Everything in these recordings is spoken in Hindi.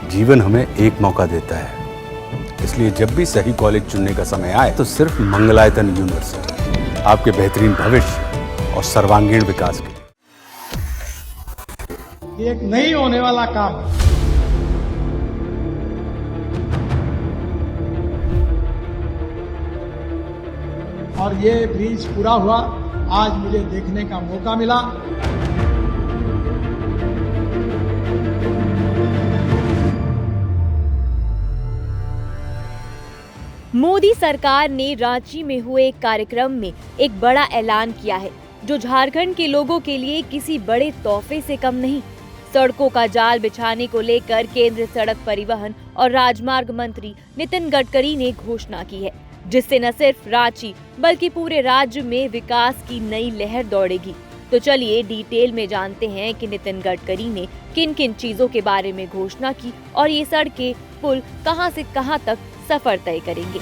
जीवन हमें एक मौका देता है, इसलिए जब भी सही कॉलेज चुनने का समय आए तो सिर्फ मंगलायतन यूनिवर्सिटी आपके बेहतरीन भविष्य और सर्वांगीण विकास के लिए। ये एक नहीं होने वाला काम है। और ये ब्रिज पूरा हुआ, आज मुझे देखने का मौका मिला। मोदी सरकार ने रांची में हुए एक कार्यक्रम में एक बड़ा ऐलान किया है, जो झारखंड के लोगों के लिए किसी बड़े तोहफे से कम नहीं। सड़कों का जाल बिछाने को लेकर केंद्रीय सड़क परिवहन और राजमार्ग मंत्री नितिन गडकरी ने घोषणा की है, जिससे न सिर्फ रांची बल्कि पूरे राज्य में विकास की नई लहर दौड़ेगी। तो चलिए डिटेल में जानते हैं कि नितिन गडकरी ने किन किन चीजों के बारे में घोषणा की और ये सड़कें, पुल कहां से कहां तक सफर तय करेंगे।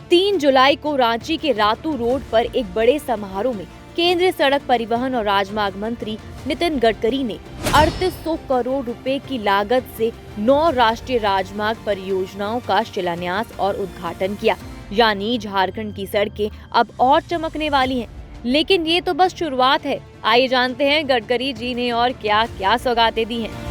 तीन जुलाई को रांची के रातू रोड पर एक बड़े समारोह में केंद्रीय सड़क परिवहन और राजमार्ग मंत्री नितिन गडकरी ने 3800 करोड़ रुपए की लागत से 9 राष्ट्रीय राजमार्ग परियोजनाओं का शिलान्यास और उद्घाटन किया। यानी झारखंड की सड़कें अब और चमकने वाली हैं। लेकिन ये तो बस शुरुआत है। आइए जानते हैं गडकरी जी ने और क्या क्या सौगातें दी हैं।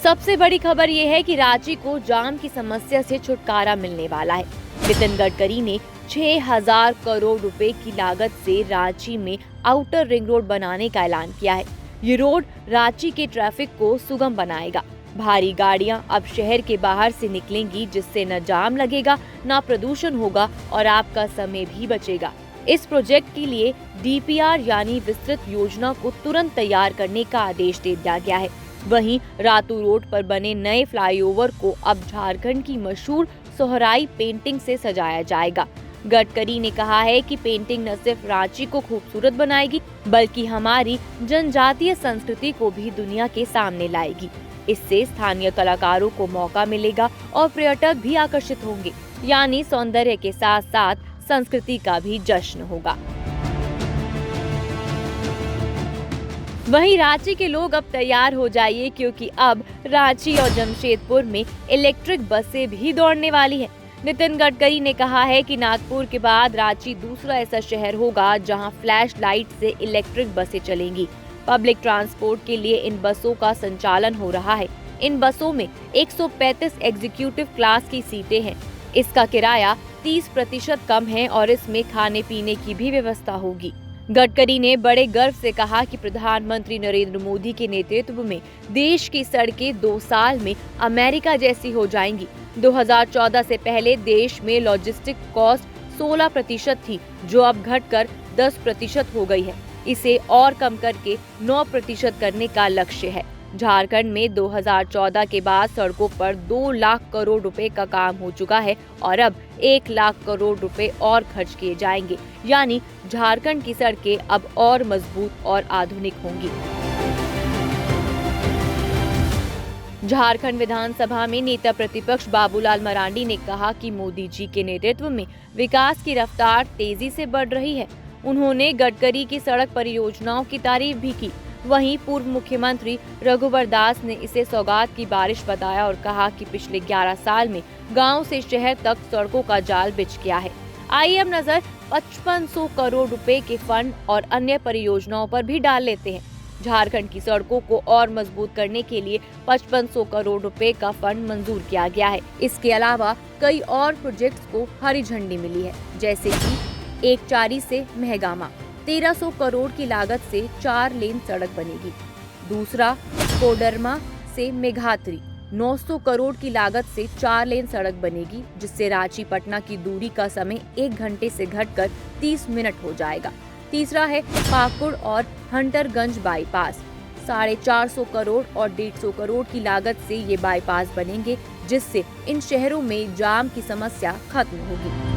सबसे बड़ी खबर ये है कि रांची को जाम की समस्या से छुटकारा मिलने वाला है। नितिन गडकरी ने 6000 करोड़ रुपए की लागत से रांची में आउटर रिंग रोड बनाने का ऐलान किया है। ये रोड रांची के ट्रैफिक को सुगम बनाएगा। भारी गाड़ियां अब शहर के बाहर से निकलेंगी, जिससे न जाम लगेगा, न प्रदूषण होगा और आपका समय भी बचेगा। इस प्रोजेक्ट के लिए डीपीआर यानी विस्तृत योजना को तुरंत तैयार करने का आदेश दे दिया गया है। वहीं रातू रोड पर बने नए फ्लाईओवर को अब झारखंड की मशहूर सोहराई पेंटिंग से सजाया जाएगा। गडकरी ने कहा है कि पेंटिंग न सिर्फ रांची को खूबसूरत बनाएगी, बल्कि हमारी जनजातीय संस्कृति को भी दुनिया के सामने लाएगी। इससे स्थानीय कलाकारों को मौका मिलेगा और पर्यटक भी आकर्षित होंगे। यानी सौंदर्य के साथ साथ संस्कृति का भी जश्न होगा। वहीं रांची के लोग अब तैयार हो जाइए, क्योंकि अब रांची और जमशेदपुर में इलेक्ट्रिक बसें भी दौड़ने वाली हैं। नितिन गडकरी ने कहा है कि नागपुर के बाद रांची दूसरा ऐसा शहर होगा जहां फ्लैश लाइट से इलेक्ट्रिक बसें चलेंगी। पब्लिक ट्रांसपोर्ट के लिए इन बसों का संचालन हो रहा है। इन बसों में 135 एग्जीक्यूटिव क्लास की सीटें हैं। इसका किराया 30% कम है और इसमें खाने पीने की भी व्यवस्था होगी। गडकरी ने बड़े गर्व से कहा कि प्रधानमंत्री नरेंद्र मोदी के नेतृत्व में देश की सड़कें 2 साल में अमेरिका जैसी हो जाएंगी। 2014 से पहले देश में लॉजिस्टिक कॉस्ट 16% थी, जो अब घटकर 10% हो गई है। इसे और कम करके 9% करने का लक्ष्य है। झारखंड में 2014 के बाद सड़कों पर 2 लाख करोड़ रुपए का काम हो चुका है और अब 1 लाख करोड़ रुपए और खर्च किए जाएंगे। यानी झारखंड की सड़कें अब और मजबूत और आधुनिक होंगी। झारखंड विधानसभा में नेता प्रतिपक्ष बाबूलाल मरांडी ने कहा कि मोदी जी के नेतृत्व में विकास की रफ्तार तेजी से बढ़ रही है। उन्होंने गडकरी की सड़क परियोजनाओं की तारीफ भी की। वहीं पूर्व मुख्यमंत्री रघुवर दास ने इसे सौगात की बारिश बताया और कहा कि पिछले 11 साल में गांव से शहर तक सड़कों का जाल बिछ गया है। आइए अब नजर 5500 करोड़ रुपए के फंड और अन्य परियोजनाओं पर भी डाल लेते हैं। झारखंड की सड़कों को और मजबूत करने के लिए 5500 करोड़ रुपए का फंड मंजूर किया गया है। इसके अलावा कई और प्रोजेक्ट्स को हरी झंडी मिली है, जैसे कि एकचारी से महगामा 1300 करोड़ की लागत से 4 लेन सड़क बनेगी। दूसरा कोडरमा से मेघात्री 900 करोड़ की लागत से 4 लेन सड़क बनेगी, जिससे रांची पटना की दूरी का समय 1 घंटे से घटकर 30 मिनट हो जाएगा। तीसरा है पाकुड़ और हंटरगंज बाईपास 450 करोड़ और 150 करोड़ की लागत से ये बाईपास बनेंगे, जिससे इन शहरों में जाम की समस्या खत्म होगी।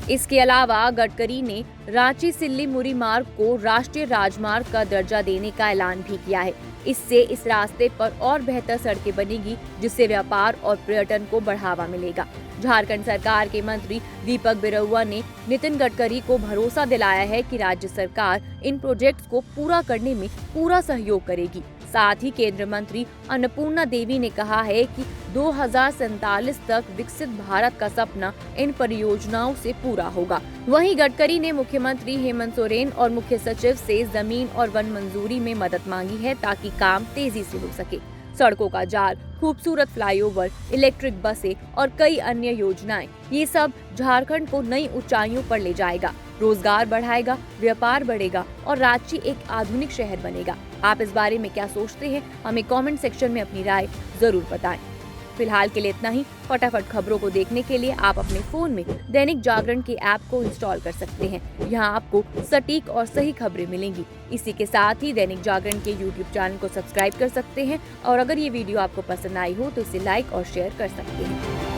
इसके अलावा गडकरी ने रांची सिल्लीमुरी मार्ग को राष्ट्रीय राजमार्ग का दर्जा देने का ऐलान भी किया है। इससे इस रास्ते पर और बेहतर सड़कें बनेगी, जिससे व्यापार और पर्यटन को बढ़ावा मिलेगा। झारखंड सरकार के मंत्री दीपक बिरुआ ने नितिन गडकरी को भरोसा दिलाया है कि राज्य सरकार इन प्रोजेक्ट्स को पूरा करने में पूरा सहयोग करेगी। साथ ही केंद्रीय मंत्री अन्नपूर्णा देवी ने कहा है कि 2047 तक विकसित भारत का सपना इन परियोजनाओं से पूरा होगा। वहीं गडकरी ने मुख्यमंत्री हेमंत सोरेन और मुख्य सचिव से जमीन और वन मंजूरी में मदद मांगी है ताकि काम तेजी से हो सके। सड़कों का जाल, खूबसूरत फ्लाईओवर, इलेक्ट्रिक बसें और कई अन्य योजनाएं, ये सब झारखंड को नई ऊंचाइयों पर ले जाएगा, रोजगार बढ़ाएगा, व्यापार बढ़ेगा और रांची एक आधुनिक शहर बनेगा। आप इस बारे में क्या सोचते हैं? हमें कमेंट सेक्शन में अपनी राय जरूर बताएं। फिलहाल के लिए इतना ही। फटाफट खबरों को देखने के लिए आप अपने फोन में दैनिक जागरण के ऐप को इंस्टॉल कर सकते हैं। यहां आपको सटीक और सही खबरें मिलेंगी। इसी के साथ ही दैनिक जागरण के YouTube चैनल को सब्सक्राइब कर सकते हैं और अगर ये वीडियो आपको पसंद आई हो तो इसे लाइक और शेयर कर सकते हैं।